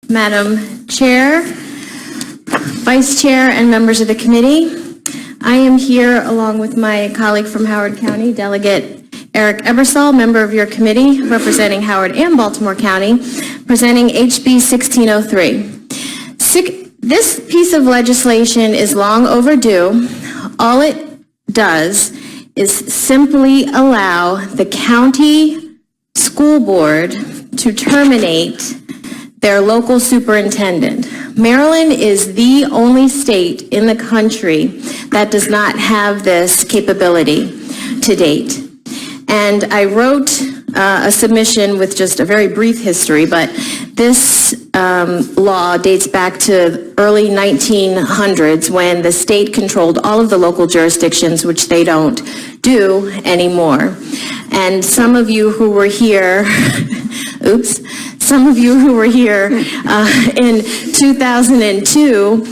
Madam Chair, Vice Chair, and members of the committee. I am here along with my colleague from Howard County, Delegate Eric Ebersole, member of your committee representing Howard and Baltimore County, presenting HB1603. This piece of legislation is long overdue. All it does is simply allow the county school board to terminate their local superintendent. Maryland is the only state in the country that does not have this capability to date. And I wrote a submission with just a very brief history, but this law dates back to early 1900s when the state controlled all of the local jurisdictions, which they don't do anymore. And some of you who were here, some of you who were here in 2002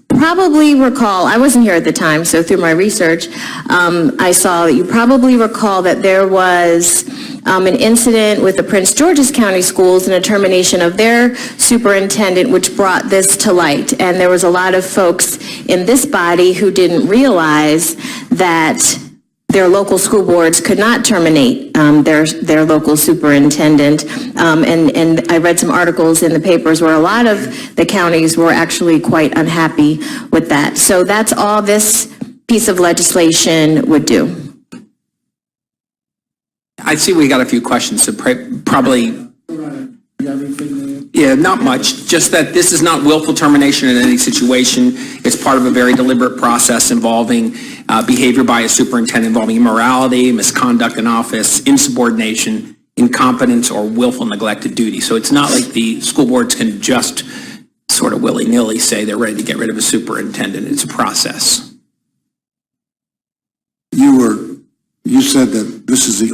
probably recall, I wasn't here at the time, so through my research, I saw that you probably recall that there was an incident with the Prince George's County Schools and a termination of their superintendent, which brought this to light. And there was a lot of folks in this body who didn't realize that their local school boards could not terminate their local superintendent. And I read some articles in the papers where a lot of the counties were actually quite unhappy with that. So that's all this piece of legislation would do. I see we got a few questions, so probably, yeah, not much. Just that this is not willful termination in any situation. It's part of a very deliberate process involving behavior by a superintendent involving immorality, misconduct in office, insubordination, incompetence, or willful neglect of duty. So it's not like the school boards can just sort of willy-nilly say they're ready to get rid of a superintendent. It's a process. You said that this is the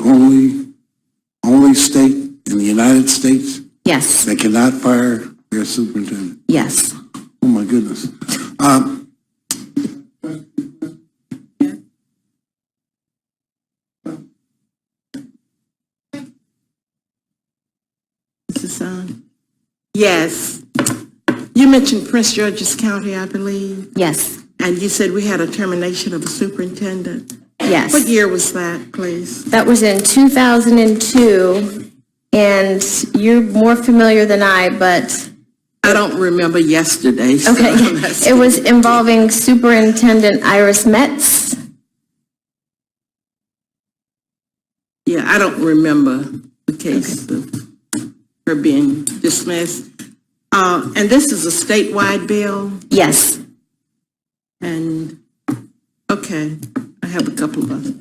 only state in the United States Yes. that cannot fire their superintendent. Yes. Oh my goodness. This is on. Yes. You mentioned Prince George's County, I believe, Yes. and you said we had a termination of a superintendent. Yes. What year was that, please? That was in 2002, and you're more familiar than I, but I don't remember yesterday. So okay. that's- It was involving Superintendent Iris Metz. Yeah, I don't remember the case of her being dismissed. And this is a statewide bill, Yes. and, okay, I have a couple of others.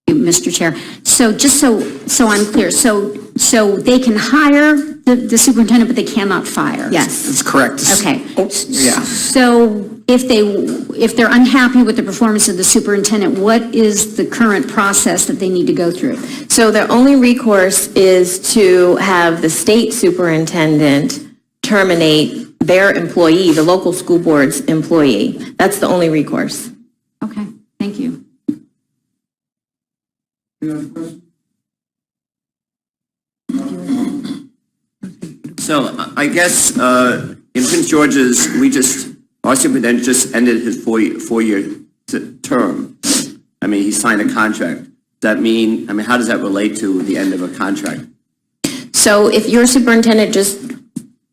Mr. Chair. So just so I'm clear, so they can hire the superintendent, but they cannot fire? Yes. That's correct. Okay. Yeah. So if they're unhappy with the performance of the superintendent, what is the current process that they need to go through? So their only recourse is to have the state superintendent terminate their employee, the local school board's employee. That's the only recourse. Okay, thank you. So I guess in Prince George's, our superintendent just ended his four-year term. I mean, he signed a contract. Does that mean, how does that relate to the end of a contract? So if your superintendent just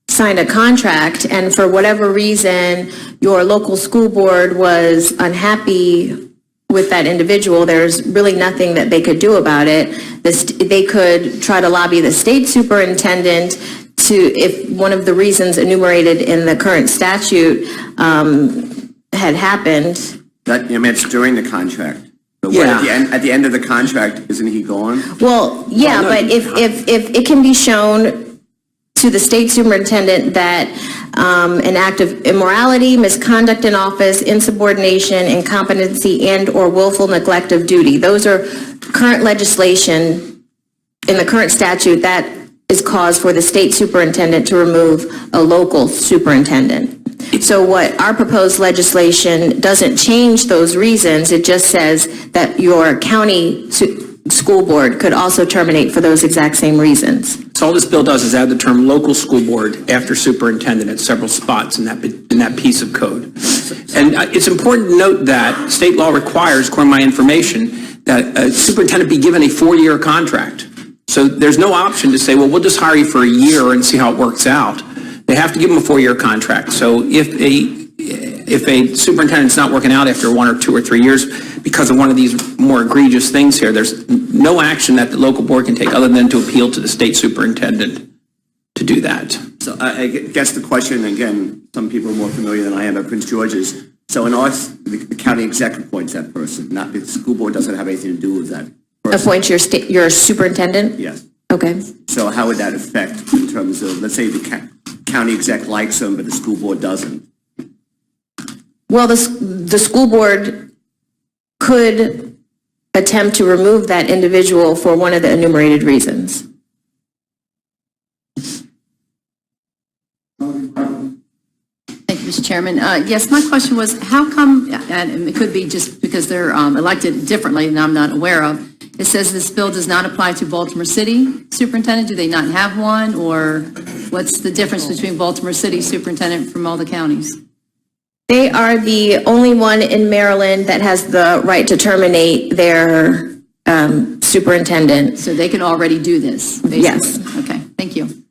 signed a contract and for whatever reason your local school board was unhappy with that individual, there's really nothing that they could do about it. They could try to lobby the state superintendent to, if one of the reasons enumerated in the current statute had happened. It's during the contract. But Yeah. at the end of the contract, isn't he gone? Well, yeah, but if it can be shown to the state superintendent that an act of immorality, misconduct in office, insubordination, incompetency, and/or willful neglect of duty. Those are current legislation in the current statute that is cause for the state superintendent to remove a local superintendent. So what our proposed legislation doesn't change those reasons. It just says that your county school board could also terminate for those exact same reasons. So all this bill does is add the term local school board after superintendent at several spots in that piece of code. And it's important to note that state law requires, according to my information, that a superintendent be given a 4-year contract. So there's no option to say, well, we'll just hire you for a year and see how it works out. They have to give them a 4-year contract. So if a superintendent's not working out after 1 or 2 or 3 years because of one of these more egregious things here, there's no action that the local board can take other than to appeal to the state superintendent to do that. So I guess the question, again, some people are more familiar than I am at Prince George's. So in ours, the county exec appoints that person, not the school board doesn't have anything to do with that person. Appoint your superintendent? Yes. Okay. So how would that affect in terms of, let's say the county exec likes them, but the school board doesn't? Well, the school board could attempt to remove that individual for one of the enumerated reasons. Thank you, Mr. Chairman. Yes, my question was, how come, and it could be just because they're elected differently and I'm not aware of, it says this bill does not apply to Baltimore City superintendent? Do they not have one? Or what's the difference between Baltimore City superintendent from all the counties? They are the only one in Maryland that has the right to terminate their superintendent. So they can already do this, basically? Yes. Okay, thank you.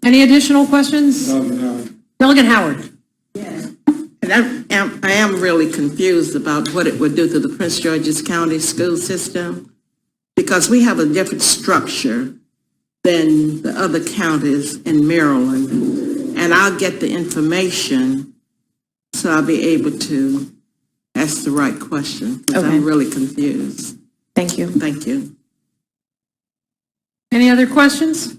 Any additional questions? Delegate Howard. And I am really confused about what it would do to the Prince George's County school system, because we have a different structure than the other counties in Maryland. And I'll get the information, so I'll be able to ask the right question, because Okay. I'm really confused. Thank you. Thank you. Any other questions?